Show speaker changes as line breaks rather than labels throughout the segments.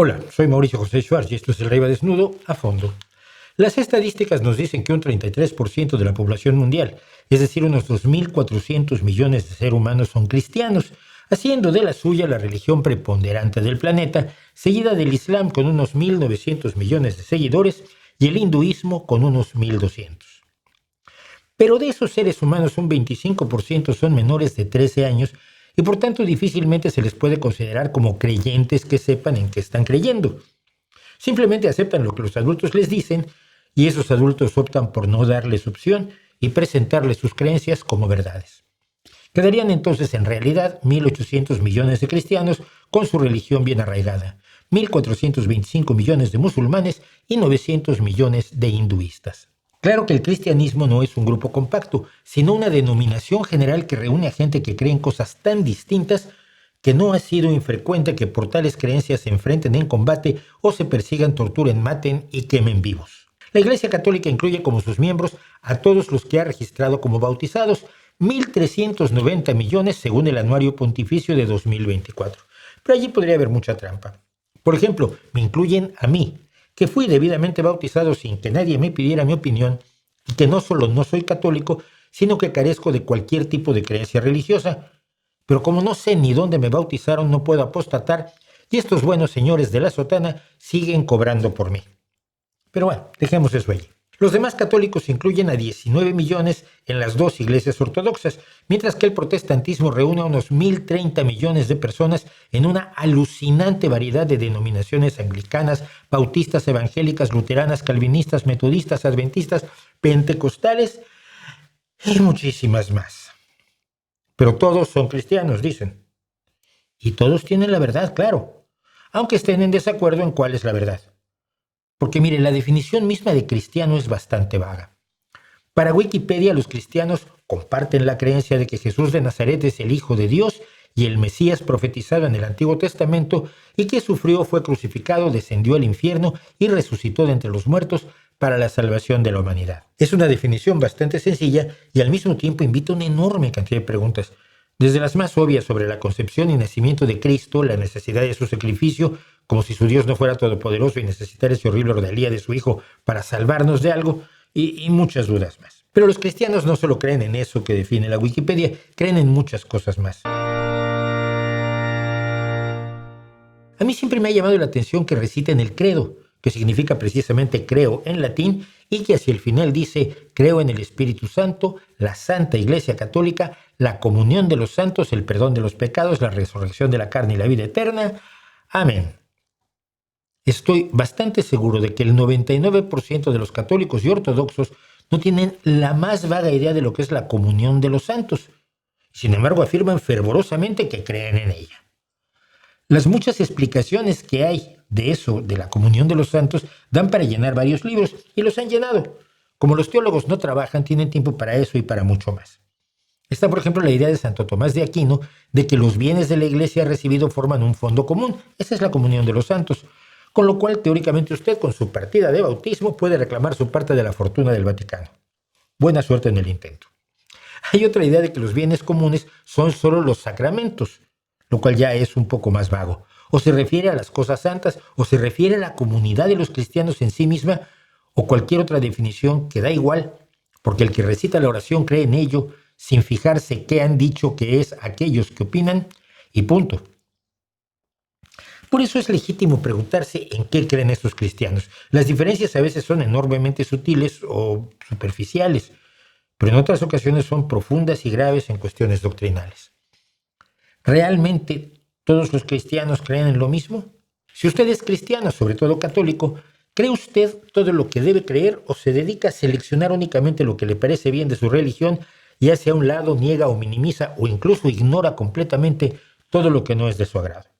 Hola, soy Mauricio José Schwartz y esto es El Rey va Desnudo a fondo. Las estadísticas nos dicen que un 33% de la población mundial, es decir, unos 2.400 millones de seres humanos son cristianos, haciendo de la suya la religión preponderante del planeta, seguida del Islam con unos 1.900 millones de seguidores y el hinduismo con unos 1.200. Pero de esos seres humanos un 25% son menores de 13 años y por tanto difícilmente se les puede considerar como creyentes que sepan en qué están creyendo. Simplemente aceptan lo que los adultos les dicen y esos adultos optan por no darles opción y presentarles sus creencias como verdades. Quedarían entonces en realidad 1.800 millones de cristianos con su religión bien arraigada, 1.425 millones de musulmanes y 900 millones de hinduistas. Claro que el cristianismo no es un grupo compacto, sino una denominación general que reúne a gente que cree en cosas tan distintas que no ha sido infrecuente que por tales creencias se enfrenten en combate o se persigan, torturen, maten y quemen vivos. La Iglesia Católica incluye como sus miembros a todos los que ha registrado como bautizados, 1.390 millones según el Anuario Pontificio de 2024. Pero allí podría haber mucha trampa. Por ejemplo, me incluyen a mí, que fui debidamente bautizado sin que nadie me pidiera mi opinión y que no solo no soy católico, sino que carezco de cualquier tipo de creencia religiosa. Pero como no sé ni dónde me bautizaron, no puedo apostatar y estos buenos señores de la sotana siguen cobrando por mí. Pero bueno, dejemos eso allí. Los demás católicos incluyen a 19 millones en las dos iglesias ortodoxas, mientras que el protestantismo reúne a unos 1.030 millones de personas en una alucinante variedad de denominaciones anglicanas, bautistas, evangélicas, luteranas, calvinistas, metodistas, adventistas, pentecostales y muchísimas más. Pero todos son cristianos, dicen. Y todos tienen la verdad, claro, aunque estén en desacuerdo en cuál es la verdad. Porque mire, la definición misma de cristiano es bastante vaga. Para Wikipedia, los cristianos comparten la creencia de que Jesús de Nazaret es el Hijo de Dios y el Mesías profetizado en el Antiguo Testamento y que sufrió, fue crucificado, descendió al infierno y resucitó de entre los muertos para la salvación de la humanidad. Es una definición bastante sencilla y al mismo tiempo invita a una enorme cantidad de preguntas, desde las más obvias sobre la concepción y nacimiento de Cristo, la necesidad de su sacrificio, como si su Dios no fuera todopoderoso y necesitara ese horrible ordalía de su Hijo para salvarnos de algo, y muchas dudas más. Pero los cristianos no solo creen en eso que define la Wikipedia, creen en muchas cosas más. A mí siempre me ha llamado la atención que reciten el credo, que significa precisamente creo en latín, y que hacia el final dice creo en el Espíritu Santo, la Santa Iglesia Católica, la comunión de los santos, el perdón de los pecados, la resurrección de la carne y la vida eterna. Amén. Estoy bastante seguro de que el 99% de los católicos y ortodoxos no tienen la más vaga idea de lo que es la comunión de los santos. Sin embargo, afirman fervorosamente que creen en ella. Las muchas explicaciones que hay de eso, de la comunión de los santos, dan para llenar varios libros y los han llenado. Como los teólogos no trabajan, tienen tiempo para eso y para mucho más. Está, por ejemplo, la idea de Santo Tomás de Aquino de que los bienes de la Iglesia recibido forman un fondo común. Esa es la comunión de los santos. Con lo cual, teóricamente usted, con su partida de bautismo, puede reclamar su parte de la fortuna del Vaticano. Buena suerte en el intento. Hay otra idea de que los bienes comunes son solo los sacramentos, lo cual ya es un poco más vago. O se refiere a las cosas santas, o se refiere a la comunidad de los cristianos en sí misma, o cualquier otra definición que da igual, porque el que recita la oración cree en ello, sin fijarse qué han dicho que es aquellos que opinan, y punto. Por eso es legítimo preguntarse en qué creen estos cristianos. Las diferencias a veces son enormemente sutiles o superficiales, pero en otras ocasiones son profundas y graves en cuestiones doctrinales. ¿Realmente todos los cristianos creen en lo mismo? Si usted es cristiano, sobre todo católico, ¿cree usted todo lo que debe creer o se dedica a seleccionar únicamente lo que le parece bien de su religión y hace a un lado, niega o minimiza o incluso ignora completamente todo lo que no es de su agrado?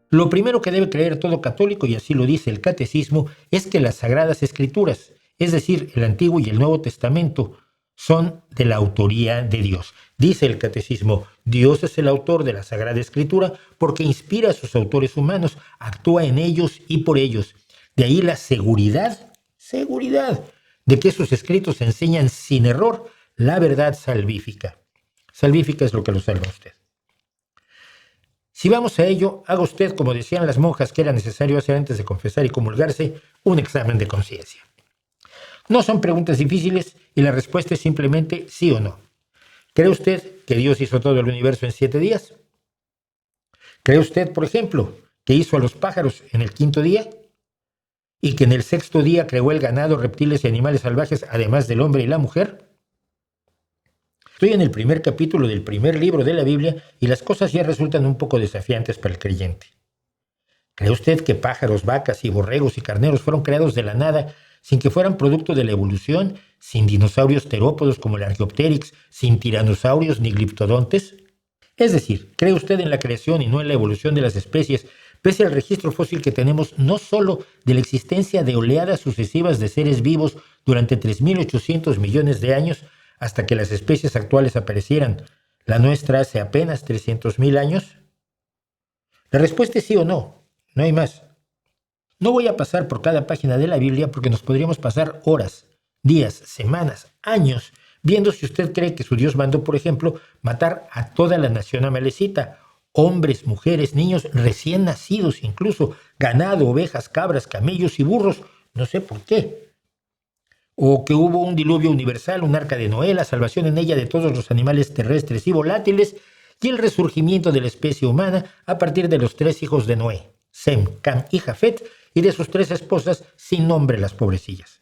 Lo primero que debe creer todo católico, y así lo dice el Catecismo, es que las Sagradas Escrituras, es decir, el Antiguo y el Nuevo Testamento, son de la autoría de Dios. Dice el Catecismo, Dios es el autor de la Sagrada Escritura porque inspira a sus autores humanos, actúa en ellos y por ellos. De ahí la seguridad de que sus escritos enseñan sin error la verdad salvífica. Salvífica es lo que lo salva a usted. Si vamos a ello, haga usted, como decían las monjas que era necesario hacer antes de confesar y comulgarse, un examen de conciencia. No son preguntas difíciles y la respuesta es simplemente sí o no. ¿Cree usted que Dios hizo todo el universo en 7 días? ¿Cree usted, por ejemplo, que hizo a los pájaros en el 5.º día? ¿Y que en el 6.º día creó el ganado, reptiles y animales salvajes, además del hombre y la mujer? Estoy en el primer capítulo del primer libro de la Biblia y las cosas ya resultan un poco desafiantes para el creyente. ¿Cree usted que pájaros, vacas y borregos y carneros fueron creados de la nada sin que fueran producto de la evolución, sin dinosaurios terópodos como el Archaeopteryx, sin tiranosaurios ni gliptodontes? Es decir, ¿cree usted en la creación y no en la evolución de las especies, pese al registro fósil que tenemos no solo de la existencia de oleadas sucesivas de seres vivos durante 3.800 millones de años, hasta que las especies actuales aparecieran, la nuestra hace apenas 300.000 años? La respuesta es sí o no, no hay más. No voy a pasar por cada página de la Biblia porque nos podríamos pasar horas, días, semanas, años, viendo si usted cree que su Dios mandó, por ejemplo, matar a toda la nación amalecita, hombres, mujeres, niños, recién nacidos incluso, ganado, ovejas, cabras, camellos y burros, no sé por qué. O que hubo un diluvio universal, un arca de Noé, la salvación en ella de todos los animales terrestres y volátiles, y el resurgimiento de la especie humana a partir de los 3 hijos de Noé, Sem, Cam y Jafet, y de sus 3 esposas sin nombre, las pobrecillas.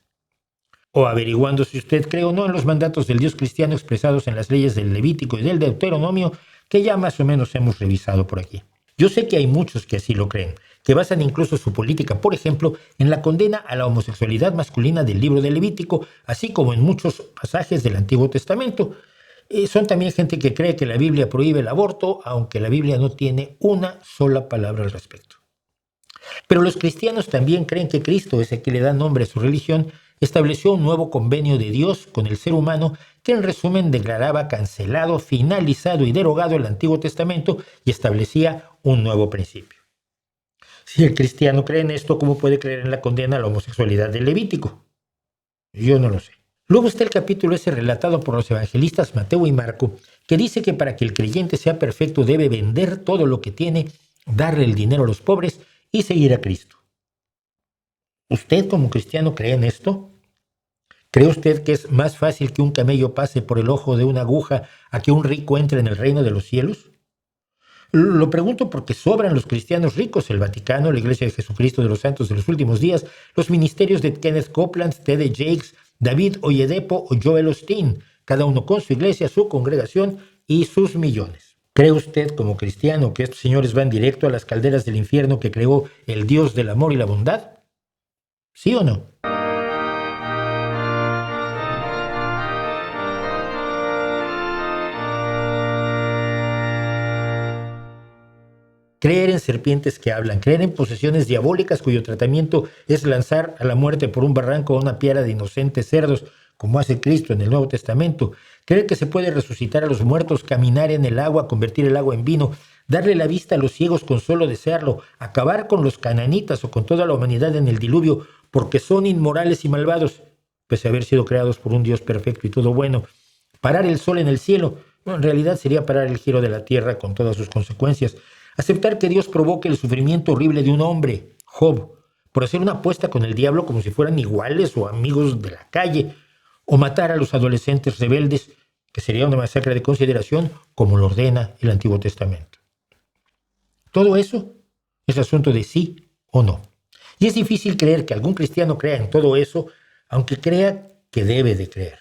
O averiguando si usted cree o no en los mandatos del Dios cristiano expresados en las leyes del Levítico y del Deuteronomio, que ya más o menos hemos revisado por aquí. Yo sé que hay muchos que así lo creen, que basan incluso su política, por ejemplo, en la condena a la homosexualidad masculina del libro de Levítico, así como en muchos pasajes del Antiguo Testamento. Son también gente que cree que la Biblia prohíbe el aborto, aunque la Biblia no tiene una sola palabra al respecto. Pero los cristianos también creen que Cristo es el que le da nombre a su religión, estableció un nuevo convenio de Dios con el ser humano que en resumen declaraba cancelado, finalizado y derogado el Antiguo Testamento y establecía un nuevo principio. Si el cristiano cree en esto, ¿cómo puede creer en la condena a la homosexualidad del Levítico? Yo no lo sé. Luego está el capítulo ese relatado por los evangelistas Mateo y Marco, que dice que para que el creyente sea perfecto debe vender todo lo que tiene, darle el dinero a los pobres y seguir a Cristo. ¿Usted como cristiano cree en esto? ¿Cree usted que es más fácil que un camello pase por el ojo de una aguja a que un rico entre en el reino de los cielos? Lo pregunto porque sobran los cristianos ricos, el Vaticano, la Iglesia de Jesucristo de los Santos de los Últimos Días, los ministerios de Kenneth Copeland, T.D. Jakes, David Oyedepo o Joel Osteen, cada uno con su iglesia, su congregación y sus millones. ¿Cree usted como cristiano que estos señores van directo a las calderas del infierno que creó el Dios del amor y la bondad? ¿Sí o no? Creer en serpientes que hablan, creer en posesiones diabólicas cuyo tratamiento es lanzar a la muerte por un barranco a una piara de inocentes cerdos, como hace Cristo en el Nuevo Testamento, creer que se puede resucitar a los muertos, caminar en el agua, convertir el agua en vino, darle la vista a los ciegos con solo desearlo, acabar con los cananitas o con toda la humanidad en el diluvio, porque son inmorales y malvados, pese a haber sido creados por un Dios perfecto y todo bueno, parar el sol en el cielo, en realidad sería parar el giro de la tierra con todas sus consecuencias, aceptar que Dios provoque el sufrimiento horrible de un hombre, Job, por hacer una apuesta con el diablo como si fueran iguales o amigos de la calle, o matar a los adolescentes rebeldes, que sería una masacre de consideración, como lo ordena el Antiguo Testamento. Todo eso es asunto de sí o no. Y es difícil creer que algún cristiano crea en todo eso, aunque crea que debe de creer.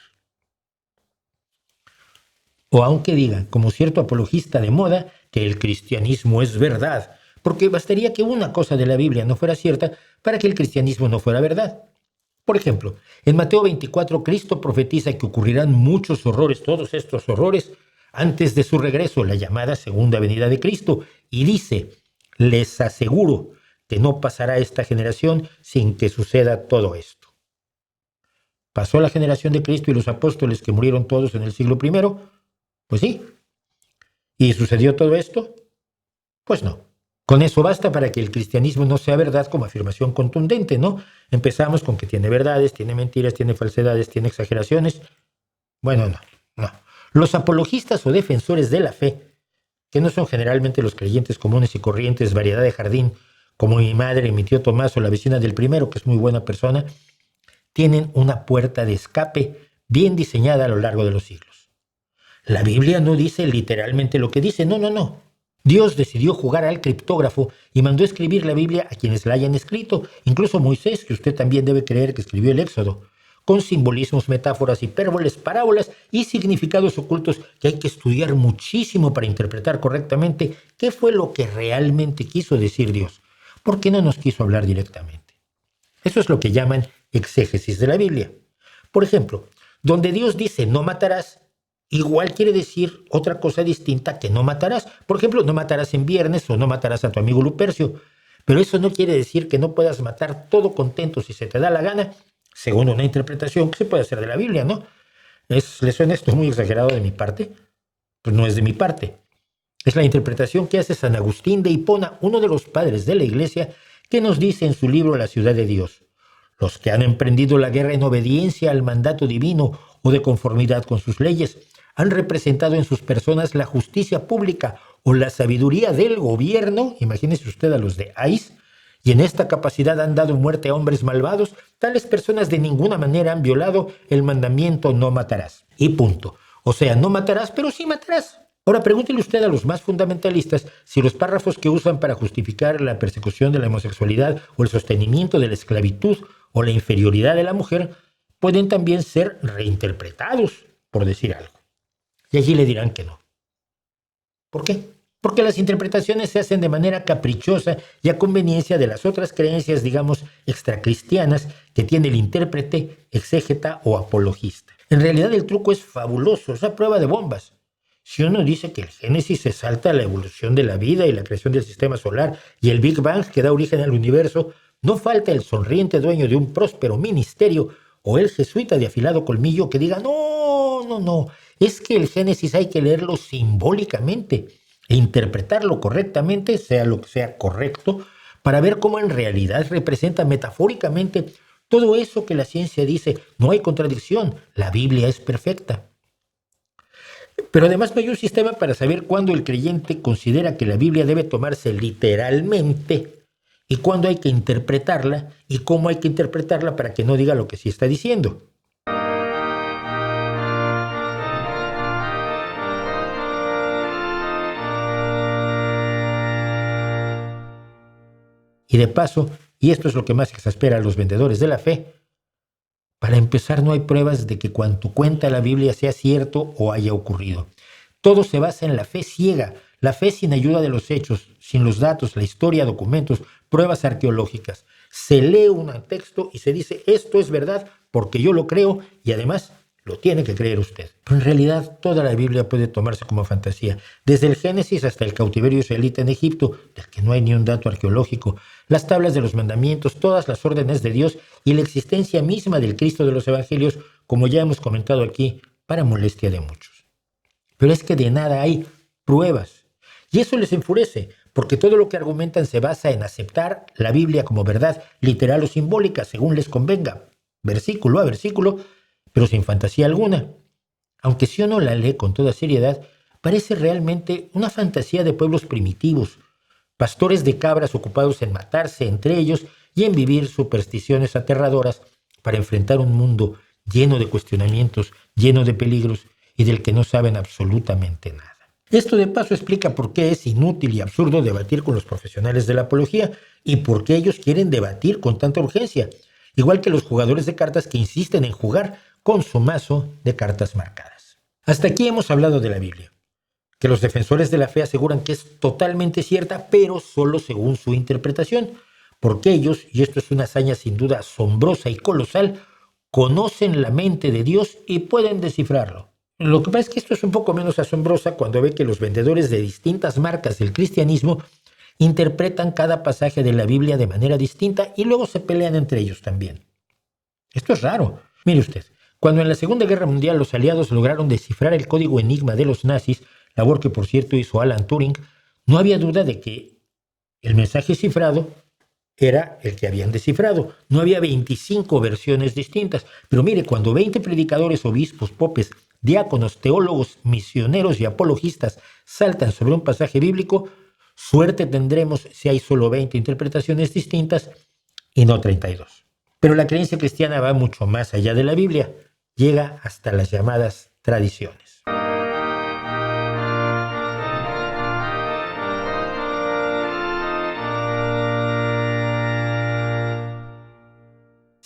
O aunque diga, como cierto apologista de moda, que el cristianismo es verdad, porque bastaría que una cosa de la Biblia no fuera cierta para que el cristianismo no fuera verdad. Por ejemplo, en Mateo 24, Cristo profetiza que ocurrirán muchos horrores, todos estos horrores, antes de su regreso, la llamada segunda venida de Cristo, y dice, les aseguro que no pasará esta generación sin que suceda todo esto. ¿Pasó la generación de Cristo y los apóstoles que murieron todos en el siglo I? Pues sí. ¿Y sucedió todo esto? Pues no. Con eso basta para que el cristianismo no sea verdad como afirmación contundente, ¿no? Empezamos con que tiene verdades, tiene mentiras, tiene falsedades, tiene exageraciones. Bueno, no. Los apologistas o defensores de la fe, que no son generalmente los creyentes comunes y corrientes, variedad de jardín, como mi madre, mi tío Tomás o la vecina del primero, que es muy buena persona, tienen una puerta de escape bien diseñada a lo largo de los siglos. La Biblia no dice literalmente lo que dice, no. Dios decidió jugar al criptógrafo y mandó escribir la Biblia a quienes la hayan escrito, incluso Moisés, que usted también debe creer que escribió el Éxodo, con simbolismos, metáforas, hipérboles, parábolas y significados ocultos que hay que estudiar muchísimo para interpretar correctamente qué fue lo que realmente quiso decir Dios. ¿Por qué no nos quiso hablar directamente? Eso es lo que llaman exégesis de la Biblia. Por ejemplo, donde Dios dice no matarás, igual quiere decir otra cosa distinta que no matarás. Por ejemplo, no matarás en viernes o no matarás a tu amigo Lupercio. Pero eso no quiere decir que no puedas matar todo contento si se te da la gana, según una interpretación que se puede hacer de la Biblia, ¿no? ¿Les suena esto muy exagerado de mi parte? Pues no es de mi parte. Es la interpretación que hace San Agustín de Hipona, uno de los padres de la Iglesia, que nos dice en su libro La ciudad de Dios: los que han emprendido la guerra en obediencia al mandato divino o de conformidad con sus leyes han representado en sus personas la justicia pública o la sabiduría del gobierno, imagínese usted a los de ICE, y en esta capacidad han dado muerte a hombres malvados. Tales personas de ninguna manera han violado el mandamiento no matarás. Y punto. O sea, no matarás, pero sí matarás. Ahora pregúntele usted a los más fundamentalistas si los párrafos que usan para justificar la persecución de la homosexualidad o el sostenimiento de la esclavitud o la inferioridad de la mujer pueden también ser reinterpretados, por decir algo. Y allí le dirán que no. ¿Por qué? Porque las interpretaciones se hacen de manera caprichosa y a conveniencia de las otras creencias, digamos, extracristianas que tiene el intérprete, exégeta o apologista. En realidad el truco es fabuloso, es a prueba de bombas. Si uno dice que el Génesis se salta a la evolución de la vida y la creación del sistema solar y el Big Bang que da origen al universo, no falta el sonriente dueño de un próspero ministerio o el jesuita de afilado colmillo que diga no, es que el Génesis hay que leerlo simbólicamente e interpretarlo correctamente, sea lo que sea correcto, para ver cómo en realidad representa metafóricamente todo eso que la ciencia dice. No hay contradicción, la Biblia es perfecta. Pero además no hay un sistema para saber cuándo el creyente considera que la Biblia debe tomarse literalmente y cuándo hay que interpretarla y cómo hay que interpretarla para que no diga lo que sí está diciendo. Y de paso, y esto es lo que más exaspera a los vendedores de la fe, para empezar, no hay pruebas de que cuanto cuenta la Biblia sea cierto o haya ocurrido. Todo se basa en la fe ciega, la fe sin ayuda de los hechos, sin los datos, la historia, documentos, pruebas arqueológicas. Se lee un texto y se dice, esto es verdad porque yo lo creo y además lo tiene que creer usted. Pero en realidad toda la Biblia puede tomarse como fantasía, desde el Génesis hasta el cautiverio israelita en Egipto, del que no hay ni un dato arqueológico, las tablas de los mandamientos, todas las órdenes de Dios y la existencia misma del Cristo de los Evangelios, como ya hemos comentado aquí, para molestia de muchos. Pero es que de nada hay pruebas. Y eso les enfurece, porque todo lo que argumentan se basa en aceptar la Biblia como verdad literal o simbólica, según les convenga, versículo a versículo, pero sin fantasía alguna. Aunque si uno la lee con toda seriedad, parece realmente una fantasía de pueblos primitivos, pastores de cabras ocupados en matarse entre ellos y en vivir supersticiones aterradoras para enfrentar un mundo lleno de cuestionamientos, lleno de peligros y del que no saben absolutamente nada. Esto de paso explica por qué es inútil y absurdo debatir con los profesionales de la apología y por qué ellos quieren debatir con tanta urgencia, igual que los jugadores de cartas que insisten en jugar con su mazo de cartas marcadas. Hasta aquí hemos hablado de la Biblia, que los defensores de la fe aseguran que es totalmente cierta, pero solo según su interpretación, porque ellos, y esto es una hazaña sin duda asombrosa y colosal, conocen la mente de Dios y pueden descifrarlo. Lo que pasa es que esto es un poco menos asombrosa cuando ve que los vendedores de distintas marcas del cristianismo interpretan cada pasaje de la Biblia de manera distinta y luego se pelean entre ellos también. Esto es raro. Mire usted, cuando en la Segunda Guerra Mundial los aliados lograron descifrar el código enigma de los nazis, labor que por cierto hizo Alan Turing, no había duda de que El mensaje cifrado era el que habían descifrado. No había 25 versiones distintas. Pero mire, cuando 20 predicadores, obispos, popes, diáconos, teólogos, misioneros y apologistas saltan sobre un pasaje bíblico, suerte tendremos si hay solo 20 interpretaciones distintas y no 32. Pero la creencia cristiana va mucho más allá de la Biblia. Llega hasta las llamadas tradiciones.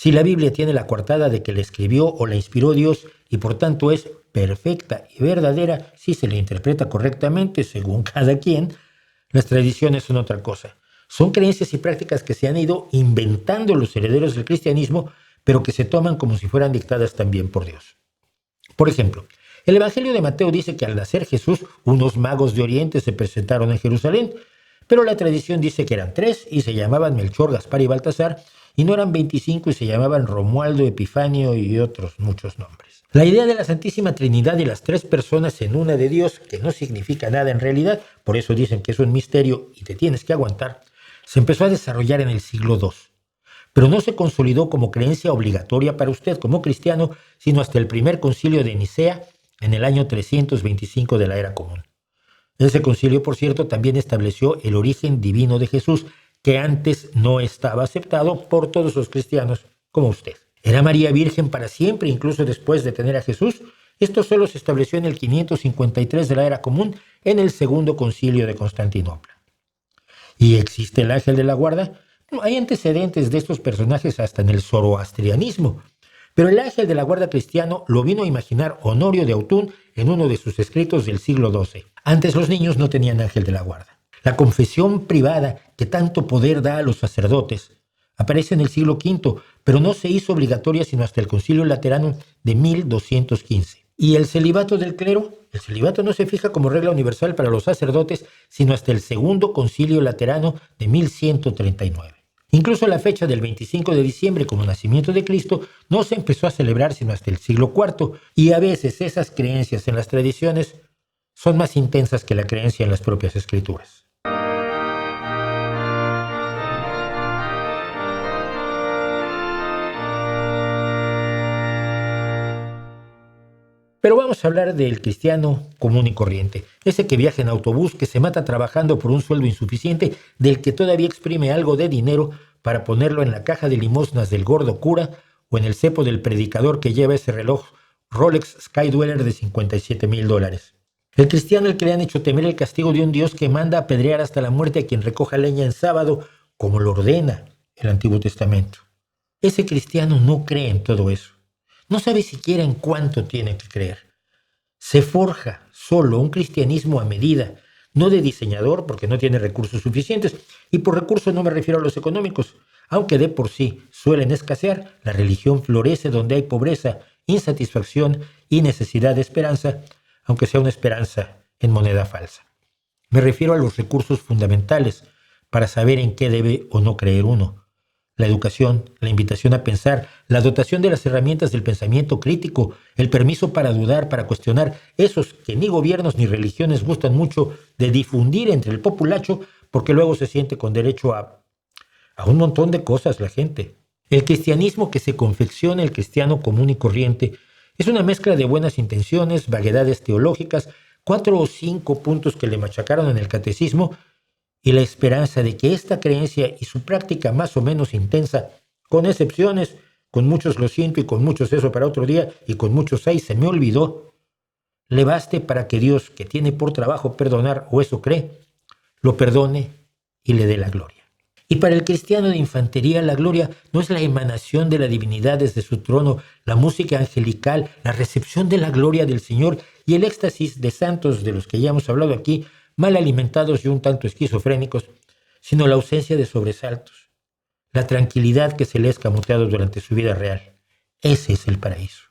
Si la Biblia tiene la coartada de que la escribió o la inspiró Dios y por tanto es perfecta y verdadera si se la interpreta correctamente según cada quien, las tradiciones son otra cosa. Son creencias y prácticas que se han ido inventando los herederos del cristianismo, pero que se toman como si fueran dictadas también por Dios. Por ejemplo, el Evangelio de Mateo dice que al nacer Jesús, unos magos de Oriente se presentaron en Jerusalén, pero la tradición dice que eran 3 y se llamaban Melchor, Gaspar y Baltasar, y no eran 25 y se llamaban Romualdo, Epifanio y otros muchos nombres. La idea de la Santísima Trinidad y las 3 personas en una de Dios, que no significa nada en realidad, por eso dicen que es un misterio y te tienes que aguantar, se empezó a desarrollar en el siglo II. Pero no se consolidó como creencia obligatoria para usted como cristiano, sino hasta el primer concilio de Nicea en el año 325 de la Era Común. Ese concilio, por cierto, también estableció el origen divino de Jesús, que antes no estaba aceptado por todos los cristianos como usted. ¿Era María virgen para siempre, incluso después de tener a Jesús? Esto solo se estableció en el 553 de la Era Común, en el Segundo Concilio de Constantinopla. ¿Y existe el ángel de la guarda? Hay antecedentes de estos personajes hasta en el zoroastrianismo, pero el ángel de la guarda cristiano lo vino a imaginar Honorio de Autun en uno de sus escritos del siglo XII. Antes los niños no tenían ángel de la guarda. La confesión privada que tanto poder da a los sacerdotes aparece en el siglo V, pero no se hizo obligatoria sino hasta el Concilio Laterano de 1215. ¿Y el celibato del clero? El celibato no se fija como regla universal para los sacerdotes sino hasta el Segundo Concilio Laterano de 1139. Incluso la fecha del 25 de diciembre como nacimiento de Cristo no se empezó a celebrar sino hasta el siglo IV, y a veces esas creencias en las tradiciones son más intensas que la creencia en las propias escrituras. Pero vamos a hablar del cristiano común y corriente, ese que viaja en autobús, que se mata trabajando por un sueldo insuficiente, del que todavía exprime algo de dinero para ponerlo en la caja de limosnas del gordo cura o en el cepo del predicador que lleva ese reloj Rolex Skydweller de $57,000. El cristiano al que le han hecho temer el castigo de un Dios que manda apedrear hasta la muerte a quien recoja leña en sábado, como lo ordena el Antiguo Testamento. Ese cristiano no cree en todo eso. No sabe siquiera en cuánto tiene que creer. Se forja solo un cristianismo a medida, no de diseñador porque no tiene recursos suficientes, y por recursos no me refiero a los económicos. Aunque de por sí suelen escasear, la religión florece donde hay pobreza, insatisfacción y necesidad de esperanza, aunque sea una esperanza en moneda falsa. Me refiero a los recursos fundamentales para saber en qué debe o no creer uno. La educación, la invitación a pensar, la dotación de las herramientas del pensamiento crítico, el permiso para dudar, para cuestionar, esos que ni gobiernos ni religiones gustan mucho de difundir entre el populacho, porque luego se siente con derecho a un montón de cosas la gente. El cristianismo que se confecciona, el cristiano común y corriente, es una mezcla de buenas intenciones, vaguedades teológicas, 4 o 5 puntos que le machacaron en el catecismo, y la esperanza de que esta creencia y su práctica más o menos intensa, con excepciones, con muchos lo siento y con muchos eso para otro día y con muchos ahí se me olvidó, le baste para que Dios, que tiene por trabajo perdonar, o eso cree, lo perdone y le dé la gloria. Y para el cristiano de infantería, la gloria no es la emanación de la divinidad desde su trono, la música angelical, la recepción de la gloria del Señor y el éxtasis de santos de los que ya hemos hablado aquí, mal alimentados y un tanto esquizofrénicos, sino la ausencia de sobresaltos, la tranquilidad que se le ha escamoteado durante su vida real. Ese es el paraíso.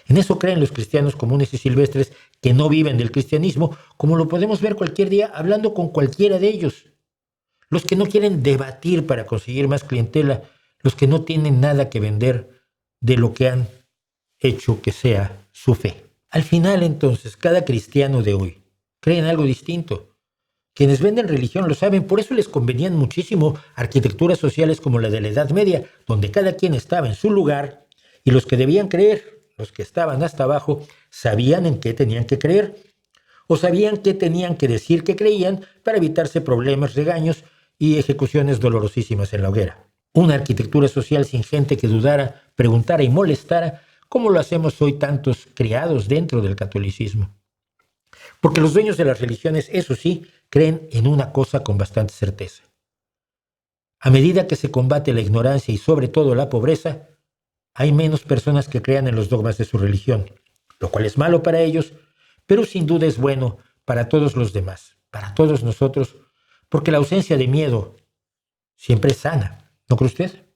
En eso creen los cristianos comunes y silvestres que no viven del cristianismo, como lo podemos ver cualquier día hablando con cualquiera de ellos. Los que no quieren debatir para conseguir más clientela, los que no tienen nada que vender de lo que han hecho que sea su fe. Al final, entonces, cada cristiano de hoy cree en algo distinto. Quienes venden religión lo saben, por eso les convenían muchísimo arquitecturas sociales como la de la Edad Media, donde cada quien estaba en su lugar y los que debían creer, los que estaban hasta abajo, sabían en qué tenían que creer o sabían qué tenían que decir que creían para evitarse problemas, regaños y ejecuciones dolorosísimas en la hoguera. Una arquitectura social sin gente que dudara, preguntara y molestara, como lo hacemos hoy tantos criados dentro del catolicismo. Porque los dueños de las religiones, eso sí, creen en una cosa con bastante certeza. A medida que se combate la ignorancia y sobre todo la pobreza, hay menos personas que crean en los dogmas de su religión, lo cual es malo para ellos, pero sin duda es bueno para todos los demás, para todos nosotros, porque la ausencia de miedo siempre es sana, ¿no cree usted?